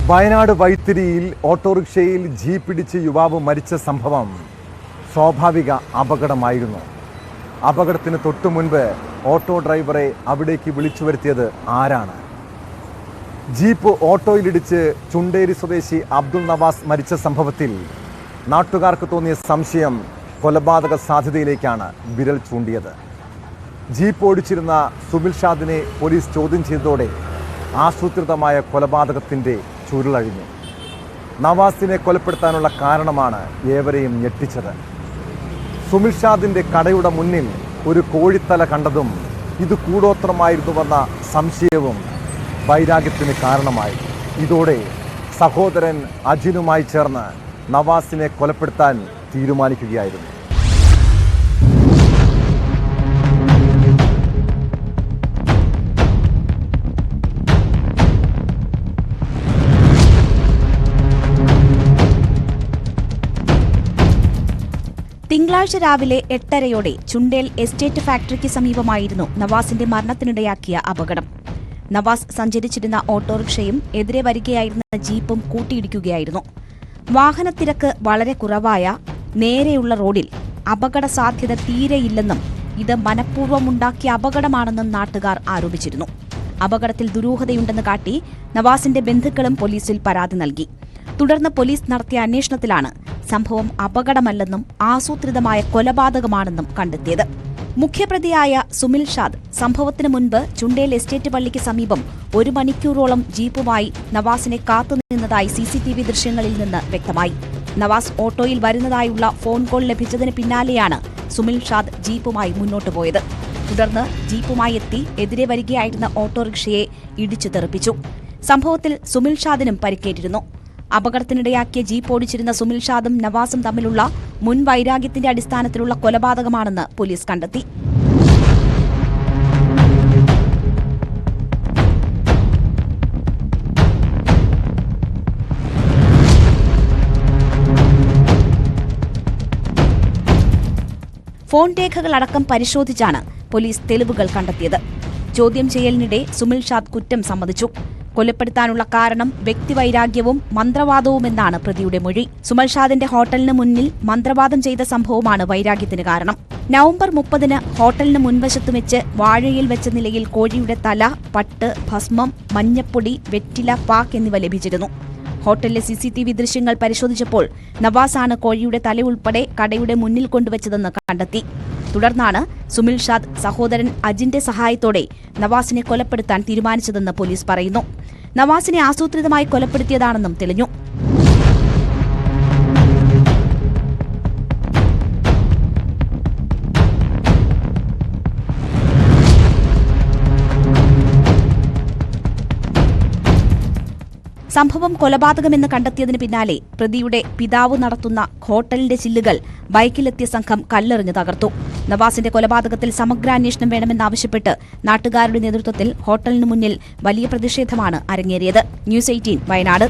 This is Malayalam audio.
വയനാട് വൈത്തിരിയിൽ ഓട്ടോറിക്ഷയിൽ ജീപ്പിടിച്ച് യുവാവ് മരിച്ച സംഭവം സ്വാഭാവിക അപകടമായിരുന്നു. അപകടത്തിന് തൊട്ടു മുൻപ് ഓട്ടോ ഡ്രൈവറെ അവിടേക്ക് വിളിച്ചു വരുത്തിയത് ആരാണ്? ജീപ്പ് ഓട്ടോയിലിടിച്ച് ചുണ്ടേരി സ്വദേശി അബ്ദുൾ നവാസ് മരിച്ച സംഭവത്തിൽ നാട്ടുകാർക്ക് തോന്നിയ സംശയം കൊലപാതക സാധ്യതയിലേക്കാണ് വിരൽ ചൂണ്ടിയത്. ജീപ്പ് ഓടിച്ചിരുന്ന സുബിൽ ഷാദിനെ പോലീസ് ചോദ്യം ചെയ്തതോടെ ആസൂത്രിതമായ കൊലപാതകത്തിൻ്റെ ചുരുളഴിഞ്ഞു. നവാസിനെ കൊലപ്പെടുത്താനുള്ള കാരണമാണ് ഏവരെയും ഞെട്ടിച്ചത്. സുബിൽ ഷാദിൻ്റെ കടയുടെ മുന്നിൽ ഒരു കോഴിത്തല കണ്ടതും ഇത് കൂടോത്രമായിരുന്നുവെന്ന സംശയവും വൈരാഗ്യത്തിന് കാരണമായി. ഇതോടെ സഹോദരൻ അജിനുമായി ചേർന്ന് നവാസിനെ കൊലപ്പെടുത്താൻ തീരുമാനിക്കുകയായിരുന്നു. തിങ്കളാഴ്ച രാവിലെ 8:30 ചുണ്ടേൽ എസ്റ്റേറ്റ് ഫാക്ടറിക്ക് സമീപമായിരുന്നു നവാസിന്റെ മരണത്തിനിടയാക്കിയ അപകടം. നവാസ് സഞ്ചരിച്ചിരുന്ന ഓട്ടോറിക്ഷയും എതിരെ വരികയായിരുന്ന ജീപ്പും കൂട്ടിയിടിക്കുകയായിരുന്നു. വാഹനത്തിരക്ക് വളരെ കുറവായ നേരെയുള്ള റോഡിൽ അപകട സാധ്യത തീരെയില്ലെന്നും ഇത് മനഃപൂർവ്വമുണ്ടാക്കിയ അപകടമാണെന്നും നാട്ടുകാർ ആരോപിച്ചിരുന്നു. അപകടത്തിൽ ദുരൂഹതയുണ്ടെന്ന് കാട്ടി നവാസിന്റെ ബന്ധുക്കളും പോലീസിൽ പരാതി നൽകി. തുടർന്ന് പോലീസ് നടത്തിയ അന്വേഷണത്തിലാണ് സംഭവം അപകടമല്ലെന്നും ആസൂത്രിതമായ കൊലപാതകമാണെന്നും കണ്ടെത്തിയത്. മുഖ്യപ്രതിയായ സുമിൽ ഷാദ് സംഭവത്തിന് മുൻപ് ചുണ്ടേൽ എസ്റ്റേറ്റ് പള്ളിക്ക് സമീപം 1 മണിക്കൂറോളം ജീപ്പുമായി നവാസിനെ കാത്തുനിന്നതായി CCTV ദൃശ്യങ്ങളിൽ നിന്ന് വ്യക്തമായി. നവാസ് ഓട്ടോയിൽ വരുന്നതായുള്ള ഫോൺ കോൾ ലഭിച്ചതിന് പിന്നാലെയാണ് സുമിൽ ഷാദ് ജീപ്പുമായി മുന്നോട്ടു പോയത്. തുടർന്ന് ജീപ്പുമായി എത്തി എതിരെ വരികയായിരുന്ന ഓട്ടോറിക്ഷയെ ഇടിച്ചു തെറിപ്പിച്ചു. സംഭവത്തിൽ സുമിൽ ഷാദിനും പരിക്കേറ്റിരുന്നു. അപകടത്തിനിടയാക്കിയ ജീപ്പ് ഓടിച്ചിരുന്ന സുമിൽ ഷാദും നവാസും തമ്മിലുള്ള മുൻ വൈരാഗ്യത്തിന്റെ അടിസ്ഥാനത്തിലുള്ള കൊലപാതകമാണെന്ന് പോലീസ് കണ്ടെത്തി. ഫോൺ രേഖകളടക്കം പരിശോധിച്ചാണ് പോലീസ് തെളിവുകൾ കണ്ടെത്തിയത്. ചോദ്യം ചെയ്യലിനിടെ സുമിൽ ഷാദ് കുറ്റം സമ്മതിച്ചു. കൊലപ്പെടുത്താനുള്ള കാരണം വ്യക്തിവൈരാഗ്യവും മന്ത്രവാദവുമെന്നാണ് പ്രതിയുടെ മൊഴി. സുമൽ ഷാദിന്റെ ഹോട്ടലിന് മുന്നിൽ മന്ത്രവാദം ചെയ്ത സംഭവമാണ് വൈരാഗ്യത്തിന് കാരണം. നവംബർ 30 ഹോട്ടലിന് മുൻവശത്ത് വെച്ച് വാഴയിൽ വെച്ച നിലയിൽ കോഴിയുടെ തല, പട്ട്, ഭസ്മം, മഞ്ഞപ്പൊടി, വെറ്റില, പാക്ക് എന്നിവ ലഭിച്ചിരുന്നു. ഹോട്ടലിലെ CCTV ദൃശ്യങ്ങൾ പരിശോധിച്ചപ്പോൾ നവാസാണ് കോഴിയുടെ തല ഉൾപ്പെടെ കടയുടെ മുന്നിൽ കൊണ്ടുവച്ചതെന്ന് കണ്ടെത്തി. തുടർന്നാണ് സുമിൽ ഷാദ് സഹോദരൻ അജിന്റെ സഹായത്തോടെ നവാസിനെ കൊലപ്പെടുത്താൻ തീരുമാനിച്ചതെന്ന് പോലീസ് പറയുന്നു. നവാസിനെ ആസൂത്രിതമായി കൊലപ്പെടുത്തിയതാണെന്നും തെളിഞ്ഞു. സംഭവം കൊലപാതകമെന്ന് കണ്ടെത്തിയതിന് പിന്നാലെ പ്രതിയുടെ പിതാവ് നടത്തുന്ന ഹോട്ടലിന്റെ ചില്ലുകൾ ബൈക്കിലെത്തിയ സംഘം കല്ലെറിഞ്ഞ് തകർത്തു. നവാസിന്റെ കൊലപാതകത്തിൽ സമഗ്രാന്വേഷണം വേണമെന്നാവശ്യപ്പെട്ട് നാട്ടുകാരുടെ നേതൃത്വത്തിൽ ഹോട്ടലിന് മുന്നിൽ വലിയ പ്രതിഷേധമാണ് അരങ്ങേറിയത്. ന്യൂസ് 18 വയനാട്.